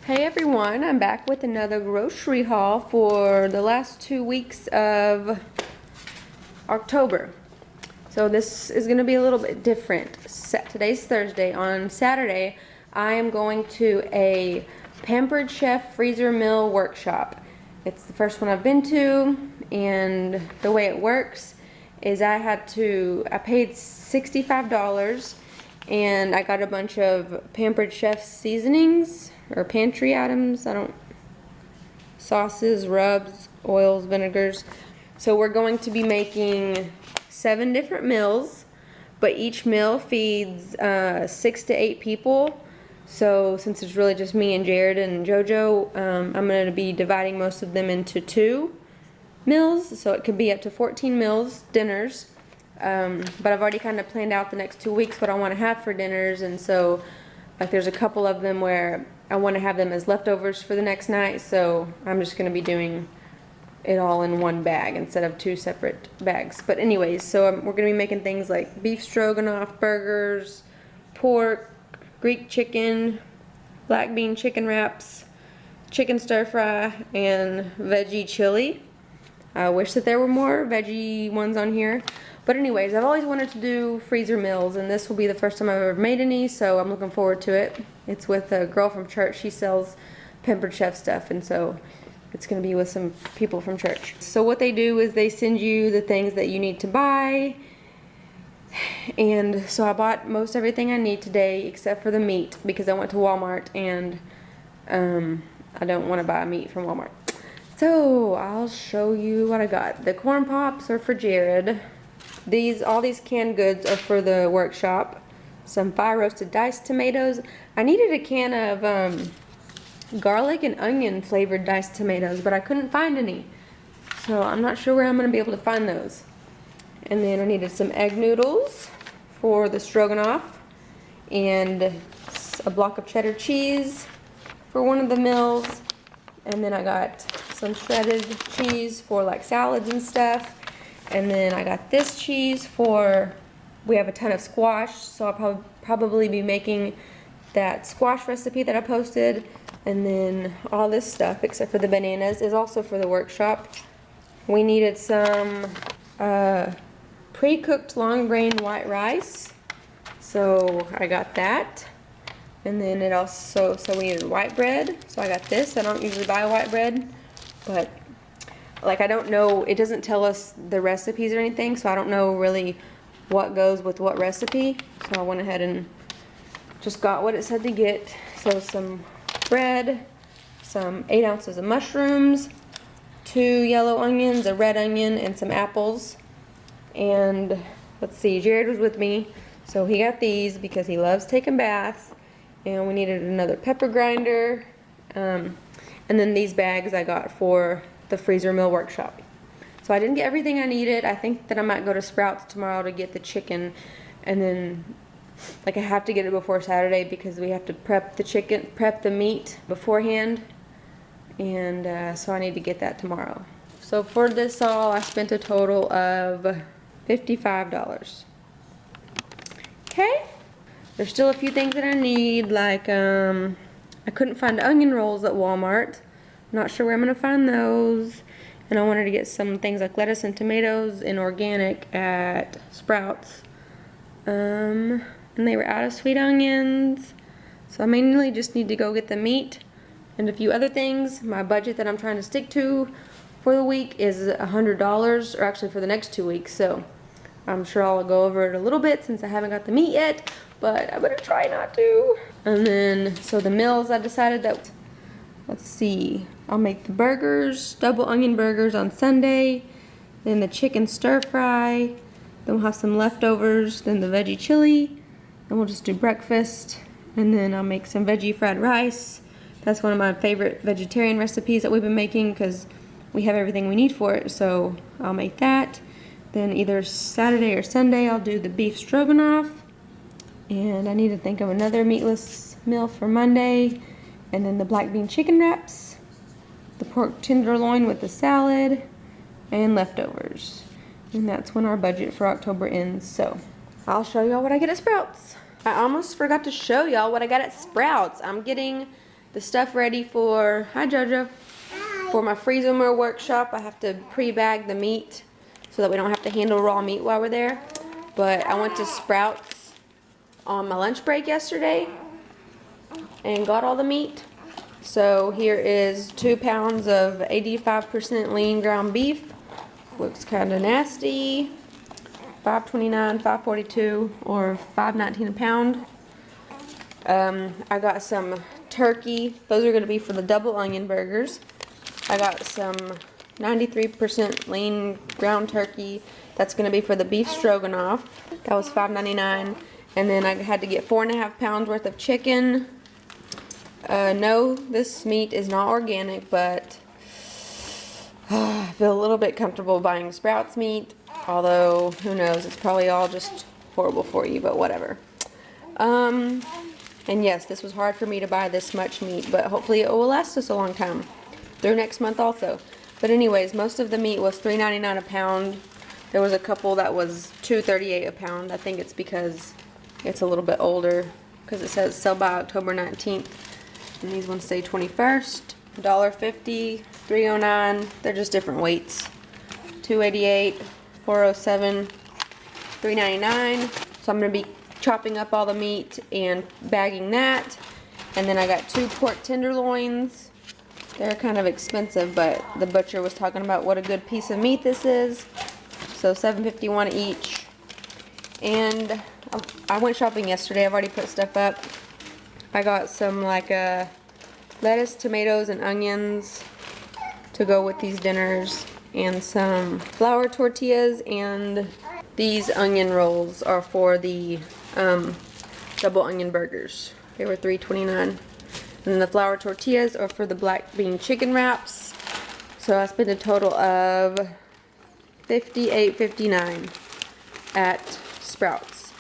Hey everyone, I'm back with another grocery haul for the last 2 weeks of October. So this is going to be a little bit different. Today's Thursday. On Saturday, I am going to a Pampered Chef freezer meal workshop. It's the first one I've been to, and the way it works is I paid $65 and I got a bunch of Pampered Chef seasonings or pantry items. Sauces, rubs, oils, vinegars. So we're going to be making 7 different meals, but each meal feeds 6 to 8 people. So since it's really just me and Jared and JoJo, I'm going to be dividing most of them into 2 meals. So it could be up to 14 meals, dinners. But I've already kind of planned out the next 2 weeks what I want to have for dinners, and so like there's a couple of them where I want to have them as leftovers for the next night, so I'm just going to be doing it all in one bag instead of 2 separate bags. But anyways, so we're going to be making things like beef stroganoff, burgers, pork, Greek chicken, black bean chicken wraps, chicken stir fry, and veggie chili. I wish that there were more veggie ones on here. But anyways, I've always wanted to do freezer meals, and this will be the first time I've ever made any, so I'm looking forward to it. It's with a girl from church. She sells Pampered Chef stuff, and so it's going to be with some people from church. So what they do is they send you the things that you need to buy, and so I bought most everything I need today except for the meat because I went to Walmart, and I don't want to buy meat from Walmart. So I'll show you what I got. The corn pops are for Jared. All these canned goods are for the workshop. Some fire roasted diced tomatoes. I needed a can of garlic and onion flavored diced tomatoes, but I couldn't find any. So I'm not sure where I'm going to be able to find those. And then I needed some egg noodles for the stroganoff, and a block of cheddar cheese for one of the meals. And then I got some shredded cheese for like salads and stuff. And then I got this cheese we have a ton of squash, so I'll probably be making that squash recipe that I posted. And then all this stuff, except for the bananas, is also for the workshop. We needed some pre-cooked long grain white rice, so I got that. And then so we needed white bread, so I got this. I don't usually buy white bread, but like I don't know, it doesn't tell us the recipes or anything, so I don't know really what goes with what recipe. So I went ahead and just got what it said to get. So some bread, some 8 ounces of mushrooms, 2 yellow onions, a red onion, and some apples. And let's see, Jared was with me, so he got these because he loves taking baths. And we needed another pepper grinder. And then these bags I got for the freezer meal workshop. So I didn't get everything I needed. I think that I might go to Sprouts tomorrow to get the chicken, and then like I have to get it before Saturday because we have to prep the meat beforehand, and so I need to get that tomorrow. So for this all, I spent a total of $55. Okay, there's still a few things that I need, like I couldn't find onion rolls at Walmart. Not sure where I'm going to find those. And I wanted to get some things like lettuce and tomatoes in organic at Sprouts. And they were out of sweet onions. So I mainly just need to go get the meat and a few other things. My budget that I'm trying to stick to for the week is $100, or actually for the next 2 weeks. So I'm sure I'll go over it a little bit since I haven't got the meat yet, but I better try not to. And then, so the meals, I decided that, let's see, I'll make the burgers, double onion burgers on Sunday, then the chicken stir fry, then we'll have some leftovers, then the veggie chili, and we'll just do breakfast, and then I'll make some veggie fried rice. That's one of my favorite vegetarian recipes that we've been making because we have everything we need for it, so I'll make that. Then either Saturday or Sunday I'll do the beef stroganoff, and I need to think of another meatless meal for Monday, and then the black bean chicken wraps, the pork tenderloin with the salad, and leftovers. And that's when our budget for October ends. So I'll show y'all what I get at Sprouts. I almost forgot to show y'all what I got at Sprouts. I'm getting the stuff ready for, hi Jojo, for my freezer meal workshop. I have to pre-bag the meat so that we don't have to handle raw meat while we're there. But I went to Sprouts on my lunch break yesterday and got all the meat. So here is 2 pounds of 85% lean ground beef. Looks kind of nasty. $5.29, $5.42, or $5.19 a pound. I got some turkey. Those are going to be for the double onion burgers. I got some 93% lean ground turkey. That's going to be for the beef stroganoff. That was $5.99. And then I had to get 4.5 pounds worth of chicken. No, this meat is not organic, but I feel a little bit comfortable buying Sprouts meat. Although, who knows, it's probably all just horrible for you, but whatever. And yes, this was hard for me to buy this much meat, but hopefully it will last us a long time. Through next month also. But anyways, most of the meat was $3.99 a pound. There was a couple that was $2.38 a pound. I think it's because it's a little bit older, because it says sell by October 19th. And these ones say 21st. $1.50, $3.09. They're just different weights. $2.88, $4.07, $3.99. So I'm going to be chopping up all the meat and bagging that. And then I got 2 pork tenderloins. They're kind of expensive, but the butcher was talking about what a good piece of meat this is. So $7.51 each. And I went shopping yesterday. I've already put stuff up. I got some like lettuce, tomatoes, and onions to go with these dinners, and some flour tortillas, and these onion rolls are for the double onion burgers. They were $3.29. And then the flour tortillas are for the black bean chicken wraps. So I spent a total of $58.59 at Sprouts.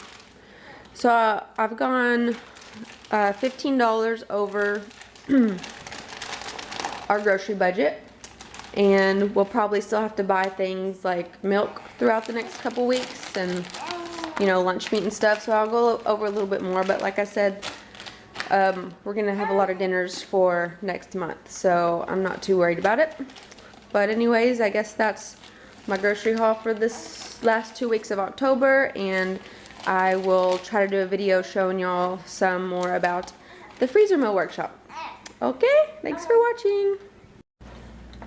So I've gone $15 over our grocery budget, and we'll probably still have to buy things like milk throughout the next couple weeks, and lunch meat and stuff, so I'll go over a little bit more. But like I said, we're gonna have a lot of dinners for next month, so I'm not too worried about it. But anyways, I guess that's my grocery haul for this last 2 weeks of October, and I will try to do a video showing y'all some more about the freezer meal workshop. Okay, thanks for watching.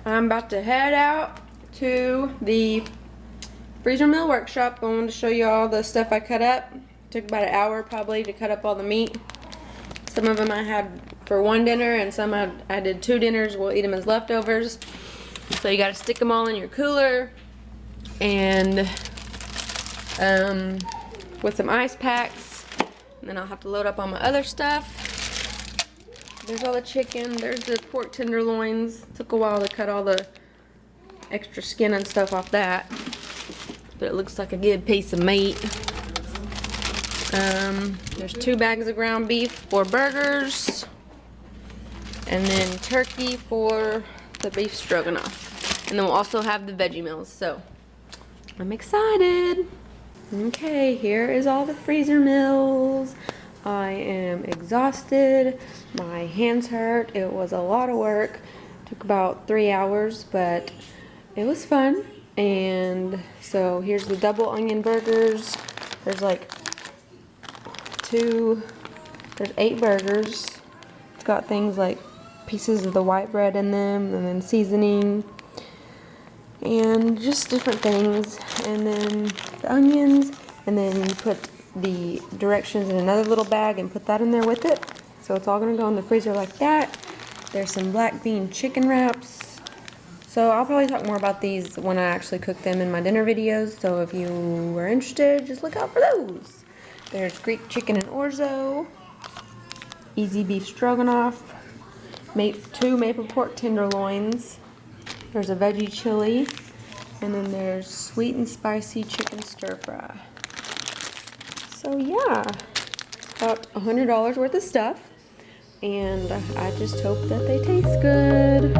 I'm about to head out to the freezer meal workshop. I wanted to show you all the stuff I cut up. It took about an hour probably to cut up all the meat. Some of them I had for one dinner, and some I did 2 dinners. We'll eat them as leftovers. So you gotta stick them all in your cooler, and with some ice packs, and then I'll have to load up on my other stuff. There's all the chicken, there's the pork tenderloins. Took a while to cut all the extra skin and stuff off that, but it looks like a good piece of meat. There's 2 bags of ground beef for burgers, and then turkey for the beef stroganoff. And then we'll also have the veggie meals, so I'm excited. Okay, here is all the freezer meals. I am exhausted. My hands hurt. It was a lot of work. Took about 3 hours, but it was fun. And so here's the double onion burgers. There's like there's 8 burgers. It's got things like pieces of the white bread in them, and then seasoning, and just different things. And then the onions, and then you put the directions in another little bag and put that in there with it. So it's all gonna go in the freezer like that. There's some black bean chicken wraps. So I'll probably talk more about these when I actually cook them in my dinner videos. So if you are interested, just look out for those. There's Greek chicken and orzo, easy beef stroganoff, 2 maple pork tenderloins. There's a veggie chili, and then there's sweet and spicy chicken stir fry. So yeah, about $100 worth of stuff, and I just hope that they taste good.